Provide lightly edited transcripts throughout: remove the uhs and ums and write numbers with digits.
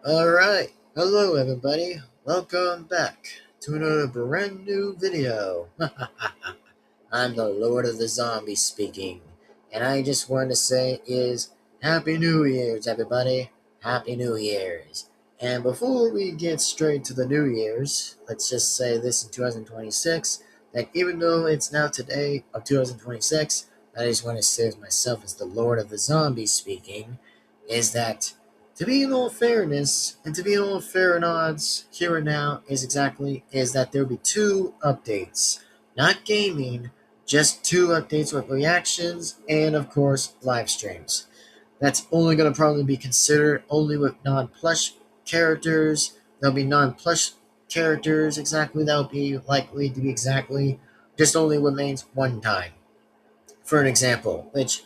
Alright, hello everybody. Welcome back to another brand new video. I'm the Lord of the Zombies speaking, and I just wanted to say is Happy New Year's, everybody. Happy New Year's. And before we get straight to the New Year's, let's just say this in 2026, that even though it's now today of 2026, I just want to say as myself as the Lord of the Zombies speaking, is that to be in all fairness, and to be in all fair and odds, here and now is that there will be two updates. Not gaming, just two updates with reactions and, of course, live streams. That's only going to probably be considered only with non-plush characters. There'll be non-plush characters exactly. That'll be likely to be exactly just only remains one time. For an example, which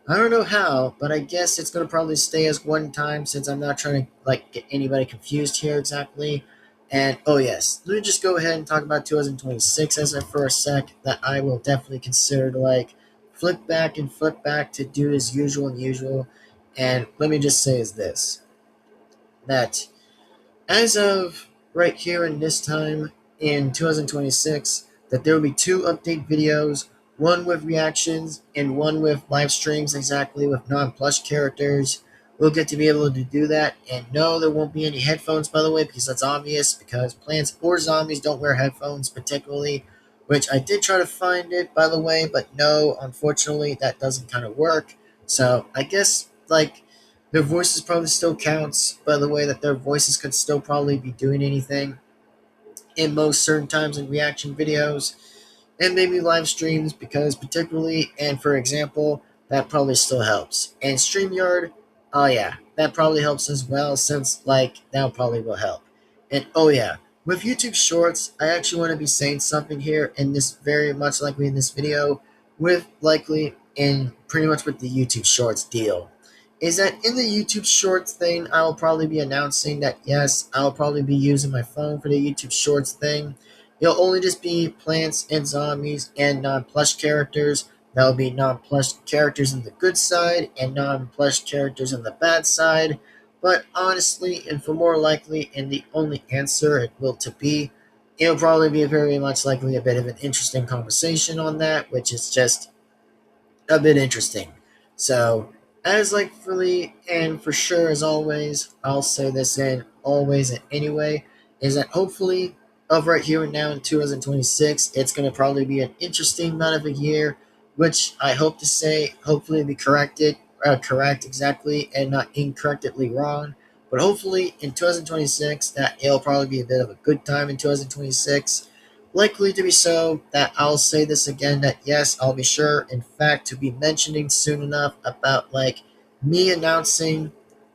I don't know how, but I guess it's going to probably stay as one time since I'm not trying to get anybody confused here exactly. And oh yes, let me just go ahead and talk about 2026 as a for a sec. That I will definitely consider to flip back to do as usual and usual. And let me just say is this, that as of right here in this time in 2026, that there will be two update videos, one with reactions and one with live streams exactly with non-plush characters. We'll get to be able to do that. And no, there won't be any headphones, by the way, because that's obvious, because Plants or Zombies don't wear headphones particularly, which I did try to find it, by the way, but no, unfortunately, that doesn't kind of work. So I guess, their voices probably still counts, by the way, that their voices could still probably be doing anything in most certain times in reaction videos and maybe live streams, because particularly, and for example, that probably still helps. And StreamYard, oh yeah, that probably helps as well, since that probably will help. And oh yeah, with YouTube Shorts, I actually want to be saying something here in this very much likely in this video, with likely in pretty much with the YouTube Shorts deal, is that in the YouTube Shorts thing, I will probably be announcing that yes, I'll probably be using my phone for the YouTube Shorts thing. It'll only just be plants and zombies and non-plush characters. That'll be non-plush characters in the good side and non-plush characters in the bad side. But honestly, and for more likely, and the only answer it will to be, it'll probably be very much likely a bit of an interesting conversation on that, which is just a bit interesting. So, as likely and for sure as always, I'll say this in always and anyway, is that hopefully of right here and now in 2026, it's going to probably be an interesting amount of a year, which I hope to say hopefully be correct exactly and not incorrectly wrong. But hopefully in 2026, that it'll probably be a bit of a good time in 2026, likely to be so. That I'll say this again, that yes, I'll be sure in fact to be mentioning soon enough about me announcing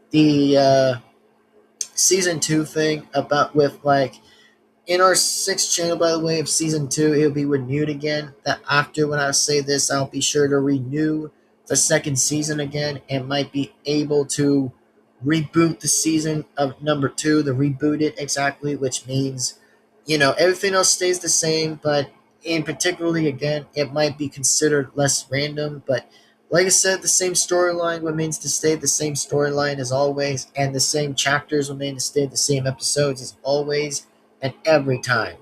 the season 2 thing about with in our 6th channel, by the way, of season 2, it'll be renewed again. That after when I say this, I'll be sure to renew the second season again and might be able to reboot the season of number 2, the reboot it exactly, which means, everything else stays the same, but in particularly, again, it might be considered less random, but like I said, the same storyline remains to stay the same storyline as always, and the same chapters remain to stay the same episodes as always and every time.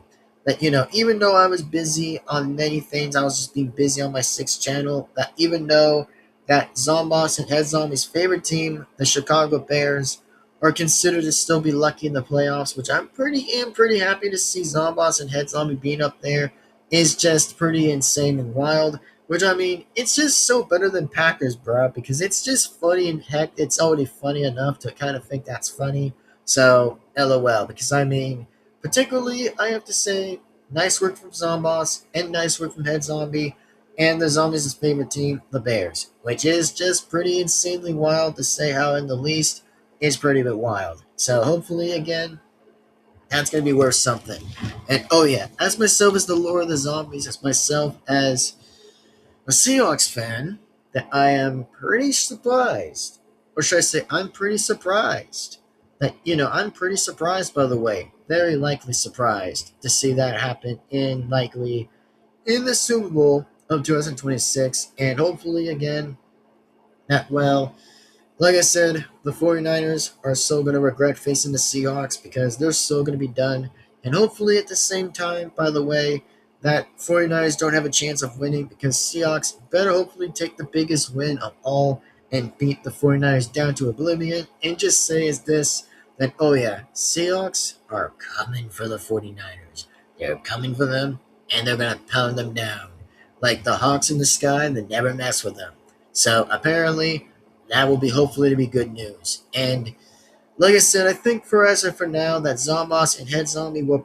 That, even though I was busy on many things, I was just being busy on my 6th channel, that even though that Zomboss and Head Zombie's favorite team, the Chicago Bears, are considered to still be lucky in the playoffs, which am pretty happy to see Zomboss and Head Zombie being up there, is just pretty insane and wild. Which, I mean, it's just so better than Packers, bro, because it's just funny, and heck, it's already funny enough to kind of think that's funny. So, LOL, because I mean, particularly, I have to say, nice work from Zomboss and nice work from Head Zombie and the Zombies' favorite team, the Bears, which is just pretty insanely wild to say how in the least is pretty bit wild. So hopefully, again, that's going to be worth something. And oh yeah, as myself as the Lord of the Zombies, as myself as a Seahawks fan, that I am pretty surprised, or should I say, I'm pretty surprised that, I'm pretty surprised, by the way, very likely surprised to see that happen in the Super Bowl of 2026, and hopefully, again, that, well, Like I said, the 49ers are still going to regret facing the Seahawks because they're still going to be done. And hopefully, at the same time, by the way, that 49ers don't have a chance of winning because Seahawks better hopefully take the biggest win of all and beat the 49ers down to oblivion and just say is this that, oh yeah, Seahawks are coming for the 49ers. They're coming for them and they're going to pound them down. Like the Hawks in the sky, they never mess with them. So apparently, that will be hopefully to be good news. And like I said, I think for as of for now, that Zombos and Head Zombie will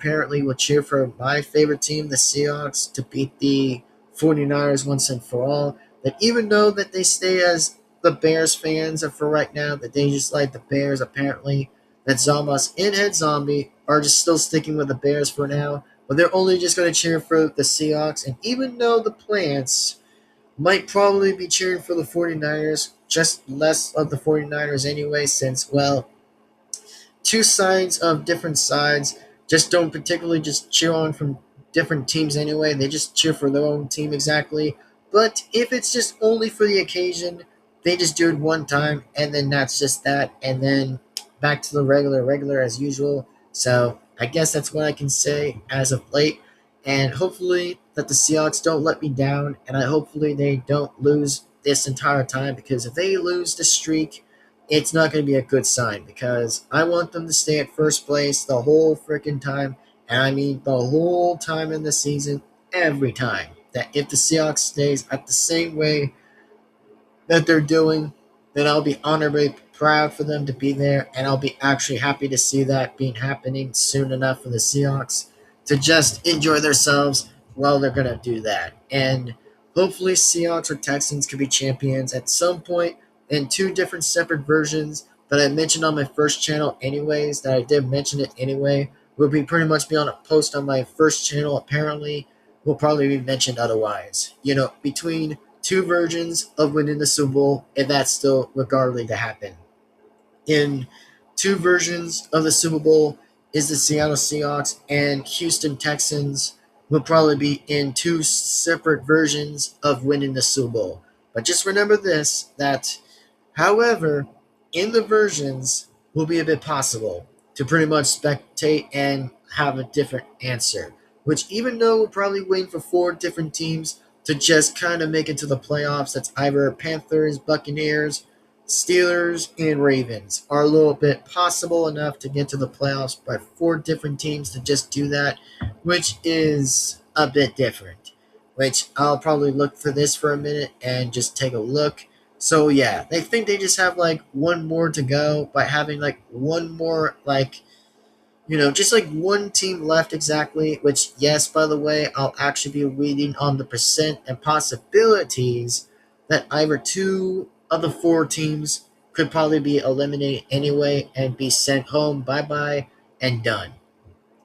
cheer for my favorite team, the Seahawks, to beat the 49ers once and for all. That even though that they stay as the Bears fans for right now, that they just like the Bears apparently, that Zombos and Head Zombie are just still sticking with the Bears for now. But they're only just going to cheer for the Seahawks. And even though the Plants might probably be cheering for the 49ers, just less of the 49ers anyway, since, well, two sides of different sides just don't particularly just cheer on from different teams anyway. They just cheer for their own team exactly. But if it's just only for the occasion, they just do it one time and then that's just that. And then back to the regular as usual. So I guess that's what I can say as of late. And hopefully that the Seahawks don't let me down. And I hopefully they don't lose this entire time because if they lose the streak, it's not going to be a good sign because I want them to stay at first place the whole freaking time. And I mean the whole time in the season, every time. That if the Seahawks stays at the same way that they're doing, then I'll be honorably proud for them to be there, and I'll be actually happy to see that being happening soon enough for the Seahawks to just enjoy themselves while they're gonna do that. And hopefully, Seahawks or Texans could be champions at some point in two different separate versions that I mentioned on my first channel, anyways. That I did mention it anyway. Will be pretty much be on a post on my first channel. Apparently, will probably be mentioned otherwise. Between two versions of winning the Super Bowl, if that's still regardless to happen. In two versions of the Super Bowl is the Seattle Seahawks and Houston Texans will probably be in two separate versions of winning the Super Bowl. But just remember this, that however, in the versions will be a bit possible to pretty much spectate and have a different answer, which even though we're probably waiting for four different teams to just kind of make it to the playoffs, that's either Panthers, Buccaneers, Steelers, and Ravens, are a little bit possible enough to get to the playoffs by four different teams to just do that, which is a bit different. Which I'll probably look for this for a minute and just take a look. So yeah, they think they just have like one more to go by having like one more just like one team left exactly, which yes, by the way, I'll actually be reading on the percent and possibilities that either two of the four teams could probably be eliminated anyway and be sent home, bye-bye, and done.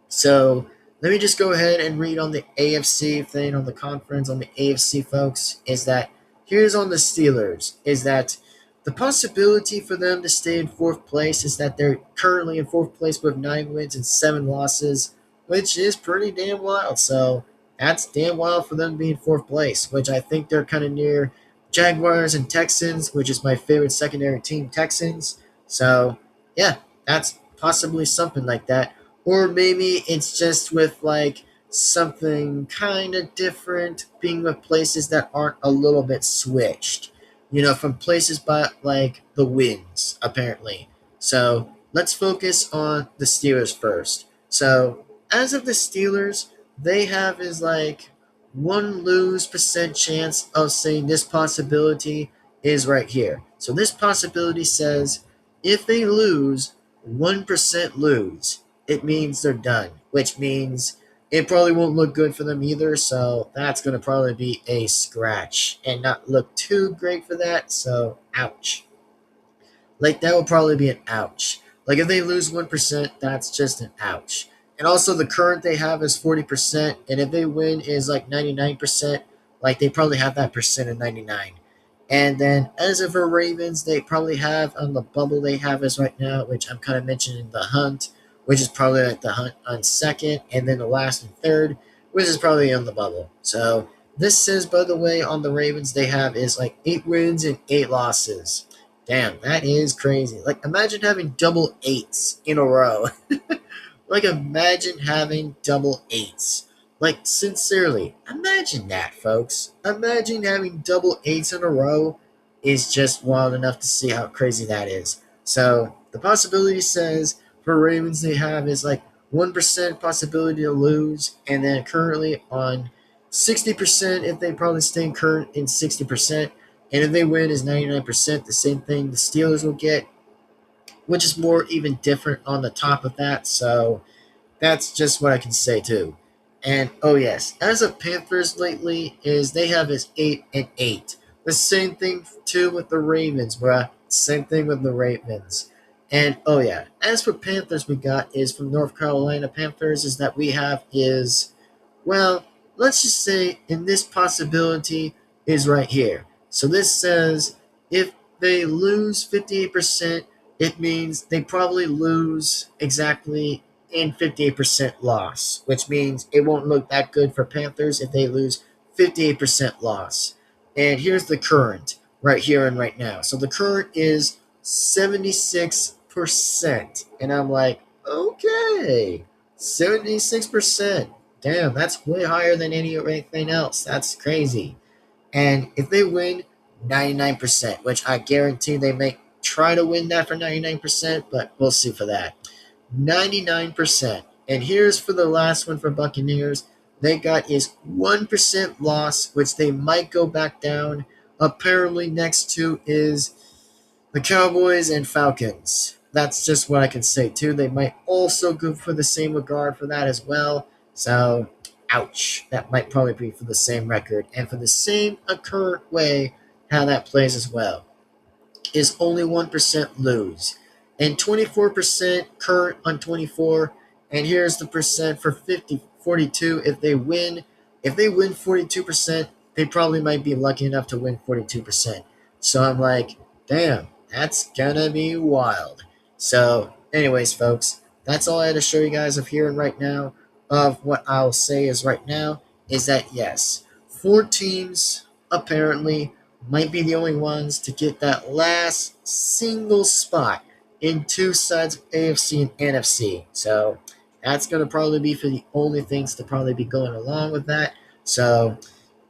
So let me just go ahead and read on the AFC thing, on the conference, on the AFC, folks, is that here's on the Steelers, is that the possibility for them to stay in fourth place is that they're currently in fourth place with 9 wins and 7 losses, which is pretty damn wild. So that's damn wild for them to be in fourth place, which I think they're kind of near Jaguars and Texans, which is my favorite secondary team, Texans. So yeah, that's possibly something like that. Or maybe it's just with like something kind of different, being with places that aren't a little bit switched, from places but like the wins, apparently. So let's focus on the Steelers first. So as of the Steelers, they have is like one lose percent chance of saying this possibility is right here. So this possibility says if they lose, 1% lose. It means they're done, which means it probably won't look good for them either. So that's going to probably be a scratch and not look too great for that. So ouch. Like that will probably be an ouch. Like if they lose 1%, that's just an ouch. And also the current they have is 40%, and if they win is like 99%, like they probably have that percent of 99. And then as of for Ravens, they probably have on the bubble they have is right now, which I'm kind of mentioning the hunt, which is probably like the hunt on second, and then the last and third, which is probably on the bubble. So this says, by the way, on the Ravens they have is like 8 wins and 8 losses. Damn, that is crazy. Like, imagine having double eights in a row. Like, imagine having double eights. Like, sincerely, imagine that, folks. Imagine having double eights in a row is just wild enough to see how crazy that is. So, the possibility says for Ravens they have is like 1% possibility to lose, and then currently on 60% if they probably stay current in 60%, and if they win is 99%, the same thing the Steelers will get, which is more even different on the top of that. So, that's just what I can say too. And oh yes, as of Panthers lately, is they have is 8-8. The same thing too with the Ravens, bruh. Same thing with the Ravens. And oh yeah, as for Panthers, we got is from North Carolina Panthers is that we have is, well, let's just say in this possibility is right here. So this says if they lose 58%, it means they probably lose exactly in 58% loss, which means it won't look that good for Panthers if they lose 58% loss. And here's the current right here and right now. So the current is 76%. And I'm like, okay, 76%. Damn, that's way higher than anything else. That's crazy. And if they win 99%, which I guarantee they may try to win that for 99%, but we'll see for that. 99%. And here's for the last one for Buccaneers. They got is 1% loss, which they might go back down. Apparently, next to is the Cowboys and Falcons. That's just what I can say, too. They might also go for the same regard for that as well. So, ouch. That might probably be for the same record and for the same current way how that plays as well is only 1% lose and 24% current on 24. And here's the percent for 42 if they win. If they win 42%, they probably might be lucky enough to win 42%. So I'm like, damn, that's gonna be wild. So anyways, folks, that's all I had to show you guys of here and right now. Of what I'll say is right now is that yes, 4 teams apparently might be the only ones to get that last single spot in two sides of AFC and NFC. So that's going to probably be for the only things to probably be going along with that. So,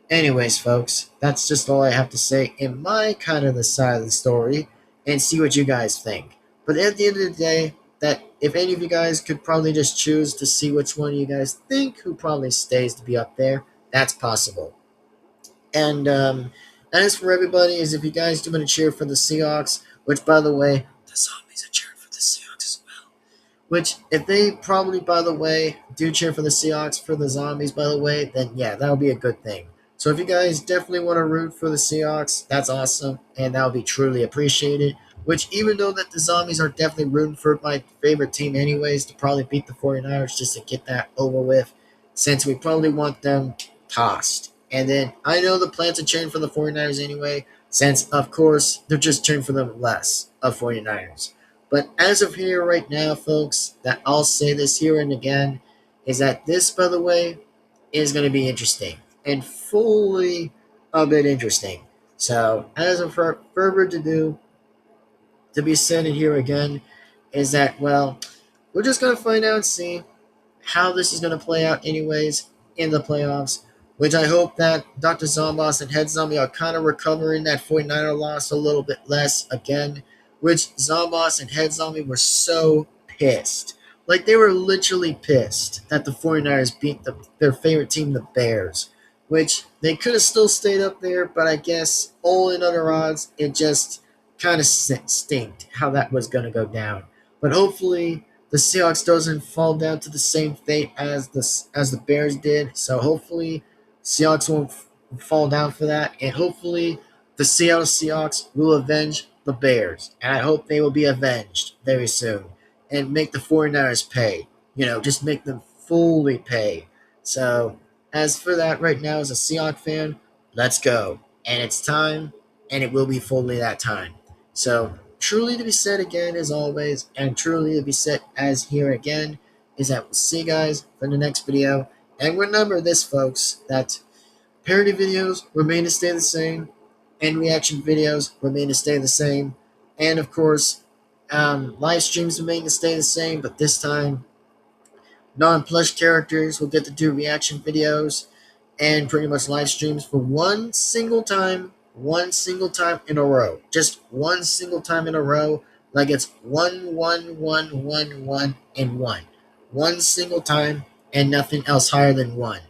anyways, folks, that's just all I have to say in my kind of the side of the story and see what you guys think. But at the end of the day, that if any of you guys could probably just choose to see which one you guys think who probably stays to be up there, that's possible. And as for everybody, is if you guys do want to cheer for the Seahawks, which by the way, the zombies are cheering for the Seahawks as well. Which if they probably, by the way, do cheer for the Seahawks for the zombies, by the way, then yeah, that'll be a good thing. So if you guys definitely want to root for the Seahawks, that's awesome, and that'll be truly appreciated. Which even though that the zombies are definitely rooting for my favorite team anyways, to probably beat the 49ers just to get that over with, since we probably want them tossed. And then I know the plans are cheering for the 49ers anyway, since, of course, they're just cheering for them less of 49ers. But as of here right now, folks, that I'll say this here and again, is that this, by the way, is going to be interesting. And fully a bit interesting. So, as of further ado, to be said here again, is that, well, we're just going to find out and see how this is going to play out anyways in the playoffs, which I hope that Dr. Zombos and Head Zombie are kind of recovering that 49er loss a little bit less again, which Zombos and Head Zombie were so pissed. Like, they were literally pissed that the 49ers beat their favorite team, the Bears, which they could have still stayed up there, but I guess all in other odds, it just kind of stinked how that was going to go down. But hopefully the Seahawks doesn't fall down to the same fate as the Bears did. So hopefully Seahawks won't fall down for that, and hopefully the Seattle Seahawks will avenge the Bears, and I hope they will be avenged very soon and make the 49ers pay. Just make them fully pay. So as for that right now as a Seahawks fan, let's go. And it's time, and it will be fully that time. So truly to be said again as always, and truly to be said as here again, is that we'll see you guys for the next video. And remember this, folks, that parody videos remain to stay the same, and reaction videos remain to stay the same. And of course, live streams remain to stay the same, but this time, non-plush characters will get to do reaction videos and pretty much live streams for one single time in a row. Just one single time in a row. Like it's one, one, one, one, one, and one. One single time and nothing else higher than one.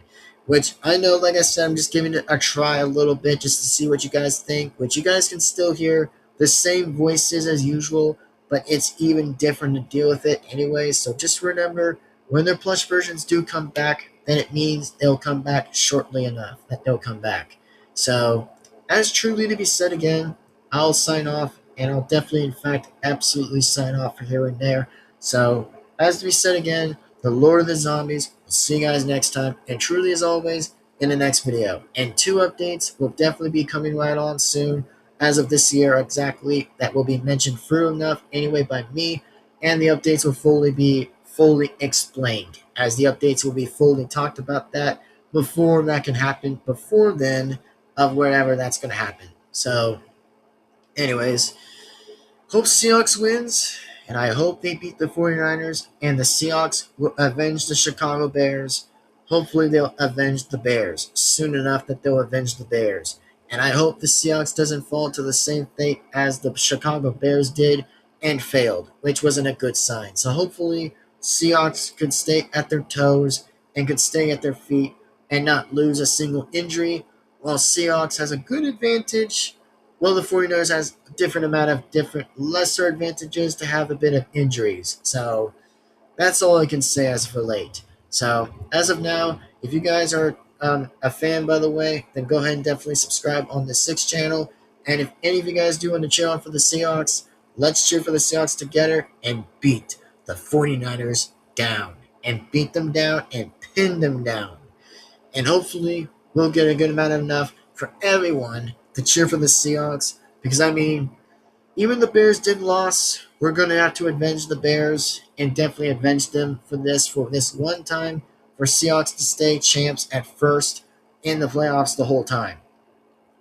Which I know, like I said, I'm just giving it a try a little bit just to see what you guys think. Which you guys can still hear the same voices as usual, but it's even different to deal with it anyway. So just remember, when their plush versions do come back, then it means they'll come back shortly enough that they'll come back. So, as truly to be said again, I'll sign off, and I'll definitely, in fact, absolutely sign off for here and there. So, as to be said again, the Lord of the Zombies. We'll see you guys next time, and truly as always, in the next video. And 2 updates will definitely be coming right on soon, as of this year exactly, that will be mentioned through enough anyway by me, and the updates will fully explained, as the updates will be fully talked about that before that can happen, before then of wherever that's going to happen. So, anyways, hope Seahawks wins, and I hope they beat the 49ers, and the Seahawks will avenge the Chicago Bears. Hopefully they'll avenge the Bears soon enough that they'll avenge the Bears. And I hope the Seahawks doesn't fall to the same fate as the Chicago Bears did and failed, which wasn't a good sign. So hopefully Seahawks could stay at their toes and could stay at their feet and not lose a single injury, while Seahawks has a good advantage. Well, the 49ers has a different amount of different lesser advantages to have a bit of injuries. So that's all I can say as for late. So as of now, if you guys are a fan, by the way, then go ahead and definitely subscribe on the 6th channel. And if any of you guys do want to cheer on for the Seahawks, let's cheer for the Seahawks together and beat the 49ers down. And beat them down and pin them down. And hopefully we'll get a good amount of enough for everyone to cheer for the Seahawks. Because, I mean, even the Bears did lose. We're going to have to avenge the Bears and definitely avenge them for this one time, for Seahawks to stay champs at first in the playoffs the whole time.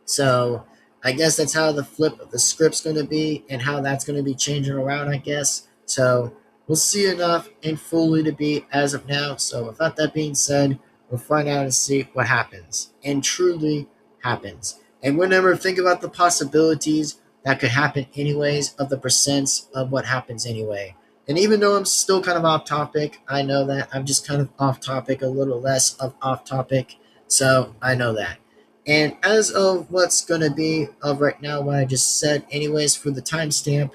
So I guess that's how the flip of the script's going to be and how that's going to be changing around, I guess. So we'll see enough and fully to be as of now. So without that being said, we'll find out and see what happens. And truly happens. And whenever think about the possibilities that could happen anyways, of the percents of what happens anyway. And even though I'm still kind of off topic, I know that I'm just kind of off topic, a little less of off topic. So I know that. And as of what's going to be of right now, what I just said anyways for the timestamp,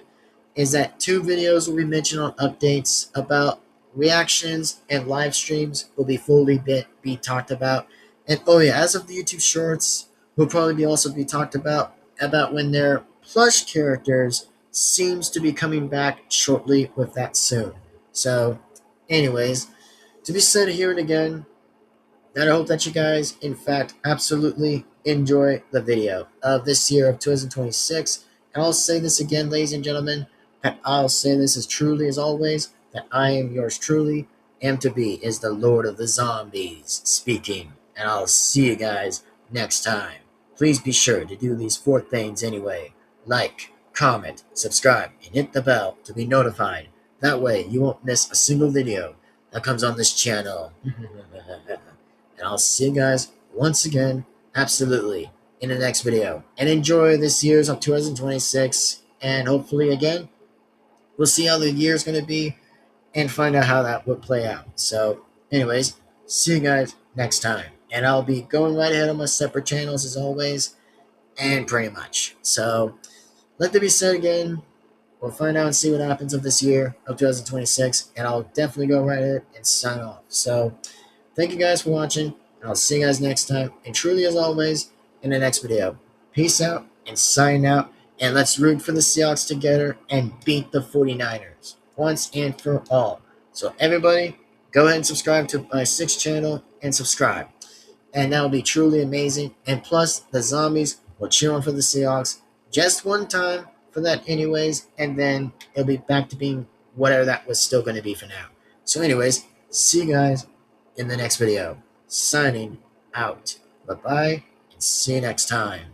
is that 2 videos will be mentioned on updates about reactions, and live streams will be fully be talked about. And oh yeah, as of the YouTube shorts, will probably also be talked about when their plush characters seems to be coming back shortly with that soon. So anyways, to be said here and again, that I hope that you guys, in fact, absolutely enjoy the video of this year of 2026. And I'll say this again, ladies and gentlemen, that I'll say this as truly as always, that I am yours truly, am to be, is the Lord of the Zombies speaking. And I'll see you guys next time. Please be sure to do these 4 things anyway. Like, comment, subscribe, and hit the bell to be notified. That way you won't miss a single video that comes on this channel. And I'll see you guys once again, absolutely, in the next video. And enjoy this year's of 2026. And hopefully, again, we'll see how the year's going to be and find out how that would play out. So, anyways, see you guys next time. And I'll be going right ahead on my separate channels as always. And pretty much. So, let that be said again. We'll find out and see what happens of this year of 2026. And I'll definitely go right ahead and sign off. So, thank you guys for watching, and I'll see you guys next time. And truly, as always, in the next video. Peace out and sign out. And let's root for the Seahawks together and beat the 49ers once and for all. So everybody, go ahead and subscribe to my 6th channel and subscribe. And that will be truly amazing. And plus, the zombies will cheer on for the Seahawks just one time for that anyways. And then it'll be back to being whatever that was still going to be for now. So anyways, see you guys in the next video. Signing out. Bye-bye, and see you next time.